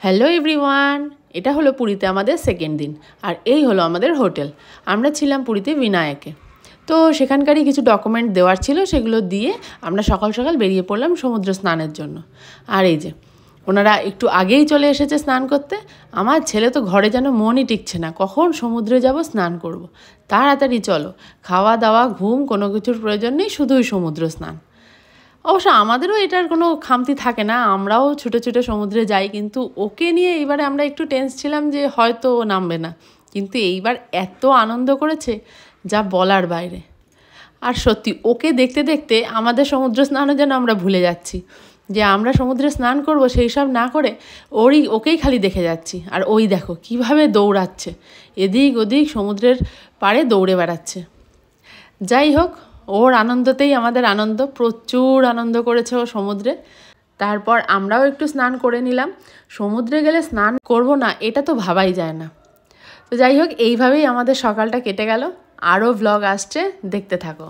Hello everyone, এটা হলো পুরীতে আমাদের সেকেন্ড দিন। আর এই হলো আমাদের হোটেল। আমরা ছিলাম পুরীতে বিনায়কে। তো সেখানকারই কিছু ডকুমেন্ট দেওয়ার ছিল, সেগুলো দিয়ে আমরা সকাল সকাল বেরিয়ে পড়লাম সমুদ্র স্নানের জন্য। আর এই যে ওনারা একটু আগেই চলে এসেছে স্নান করতে। আমার ছেলে তো ঘরে যেন মনই টিকছে না, কখন সমুদ্রে যাব স্নান করব। তাড়াতাড়ি চলো, খাওয়া দাওয়া ঘুম কোনো কিছুর প্রয়োজন নেই, শুধুই সমুদ্র স্নান। অবশ্য আমাদেরও এটার কোনো খামতি থাকে না, আমরাও ছুটে ছুটে সমুদ্রে যাই, কিন্তু ওকে নিয়ে এইবারে আমরা একটু টেন্স ছিলাম যে হয়তো ও নামবে না। কিন্তু এইবার এত আনন্দ করেছে যা বলার বাইরে। আর সত্যি ওকে দেখতে দেখতে আমাদের সমুদ্র স্নানও যেন আমরা ভুলে যাচ্ছি, যে আমরা সমুদ্রে স্নান করব সেই সব না করে ওকেই খালি দেখে যাচ্ছি। আর ওই দেখো কিভাবে দৌড়াচ্ছে, এদিক ওদিক সমুদ্রের পাড়ে দৌড়ে বেড়াচ্ছে। যাই হোক, ওর আনন্দতেই আমাদের আনন্দ, প্রচুর আনন্দ করেছে ও সমুদ্রে। তারপর আমরাও একটু স্নান করে নিলাম। সমুদ্রে গেলে স্নান করব না এটা তো ভাবাই যায় না। তো যাই হোক, এইভাবেই আমাদের সকালটা কেটে গেল। আরও ভ্লগ আসছে, দেখতে থাকো।